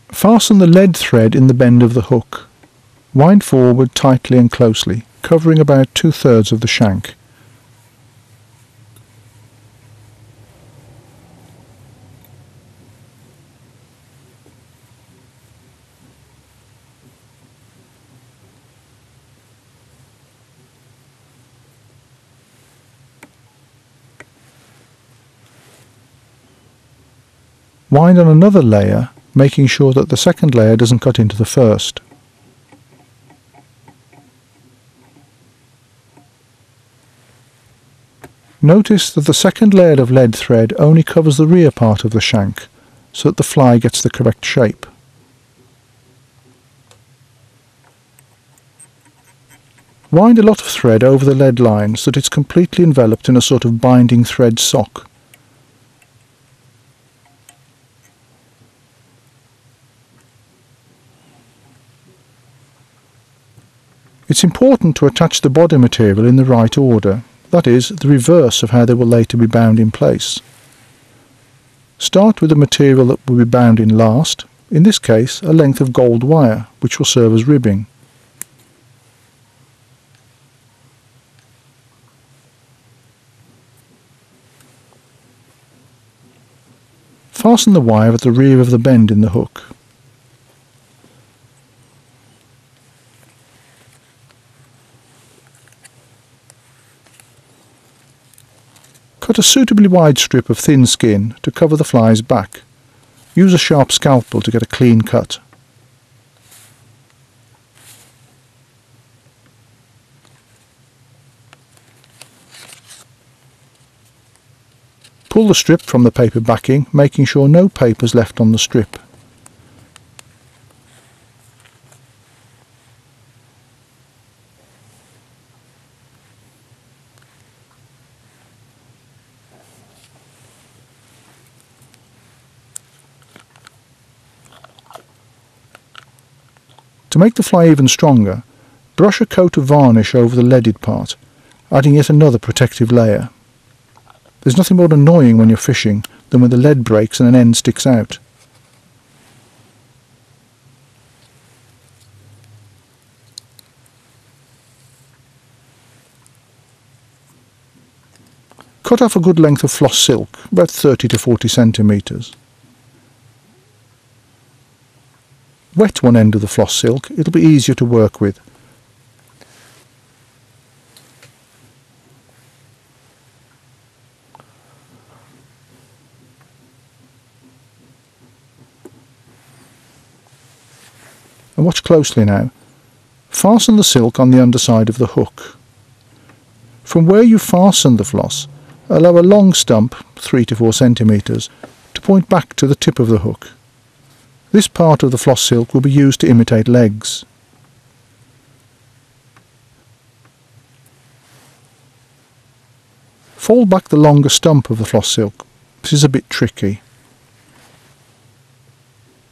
Fasten the lead thread in the bend of the hook. Wind forward tightly and closely, covering about 2/3 of the shank. Wind on another layer, making sure that the second layer doesn't cut into the first. Notice that the second layer of lead thread only covers the rear part of the shank, so that the fly gets the correct shape. Wind a lot of thread over the lead line so that it's completely enveloped in a sort of binding thread sock. It's important to attach the body material in the right order, that is, the reverse of how they will later be bound in place. Start with the material that will be bound in last, in this case a length of gold wire, which will serve as ribbing. Fasten the wire at the rear of the bend in the hook. Cut a suitably wide strip of thin skin to cover the fly's back. Use a sharp scalpel to get a clean cut. Pull the strip from the paper backing, making sure no paper is left on the strip. To make the fly even stronger, brush a coat of varnish over the leaded part, adding yet another protective layer. There's nothing more annoying when you're fishing than when the lead breaks and an end sticks out. Cut off a good length of floss silk, about 30 to 40 centimetres. Wet one end of the floss silk, it'll be easier to work with. And watch closely now. Fasten the silk on the underside of the hook. From where you fasten the floss, allow a long stump, 3 to 4 centimetres, to point back to the tip of the hook. This part of the floss silk will be used to imitate legs. Fold back the longer stump of the floss silk. This is a bit tricky.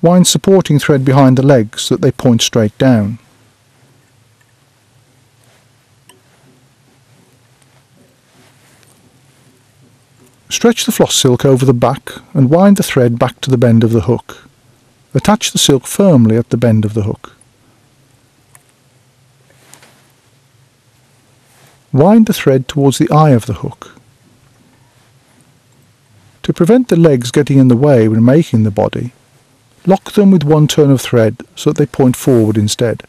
Wind supporting thread behind the legs so that they point straight down. Stretch the floss silk over the back and wind the thread back to the bend of the hook. Attach the silk firmly at the bend of the hook. Wind the thread towards the eye of the hook. To prevent the legs getting in the way when making the body, lock them with one turn of thread so that they point forward instead.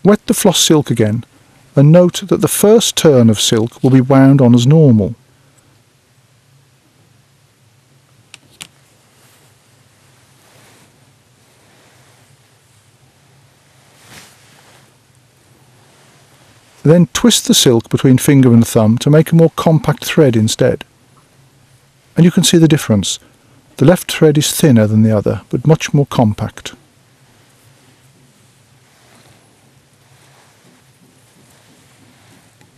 Wet the floss silk again and note that the first turn of silk will be wound on as normal. Then twist the silk between finger and thumb to make a more compact thread instead. And you can see the difference. The left thread is thinner than the other, but much more compact.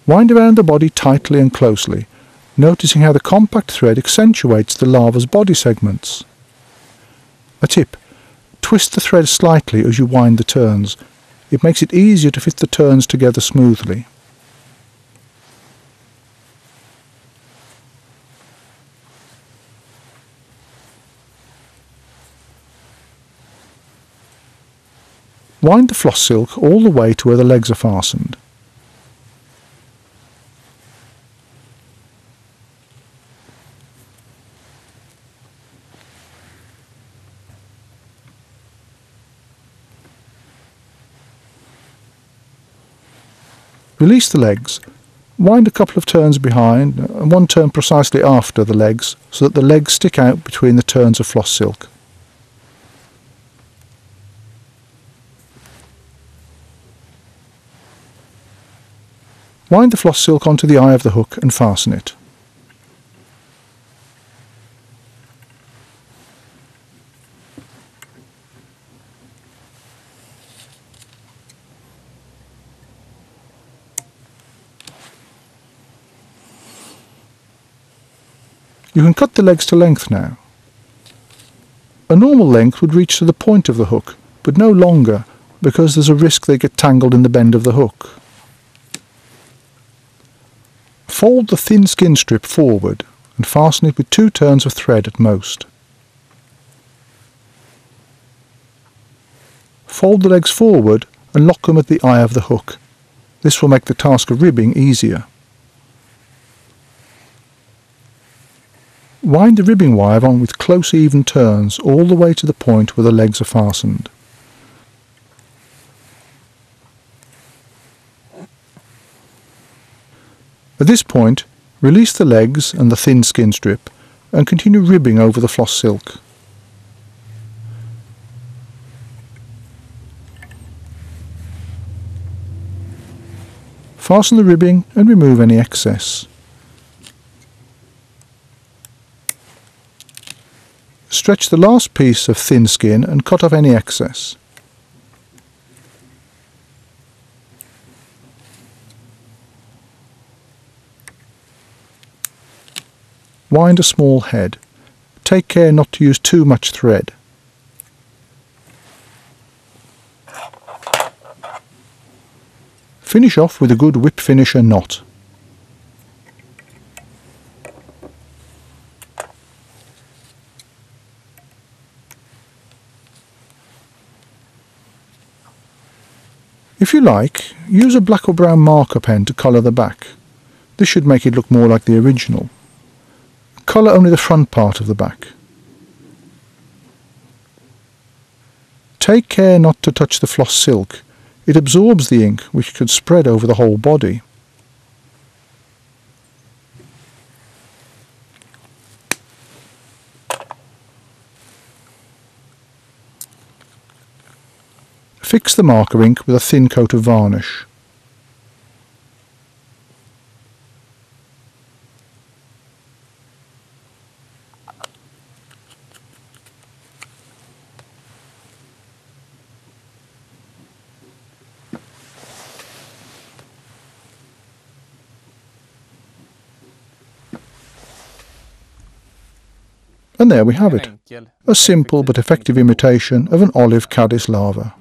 Wind around the body tightly and closely, noticing how the compact thread accentuates the larva's body segments. A tip: twist the thread slightly as you wind the turns. It makes it easier to fit the turns together smoothly. Wind the floss silk all the way to where the legs are fastened. Release the legs, wind a couple of turns behind and one turn precisely after the legs so that the legs stick out between the turns of floss silk. Wind the floss silk onto the eye of the hook and fasten it. You can cut the legs to length now. A normal length would reach to the point of the hook, but no longer, because there's a risk they get tangled in the bend of the hook. Fold the thin skin strip forward and fasten it with 2 turns of thread at most. Fold the legs forward and lock them at the eye of the hook. This will make the task of ribbing easier. Wind the ribbing wire on with close even turns all the way to the point where the legs are fastened. At this point, release the legs and the thin skin strip and continue ribbing over the floss silk. Fasten the ribbing and remove any excess. Stretch the last piece of thin skin and cut off any excess. Wind a small head. Take care not to use too much thread. Finish off with a good whip finisher knot. If you like, use a black or brown marker pen to colour the back. This should make it look more like the original. Colour only the front part of the back. Take care not to touch the floss silk. It absorbs the ink, which could spread over the whole body. Fix the marker ink with a thin coat of varnish. And there we have it, a simple but effective imitation of an olive caddis larva.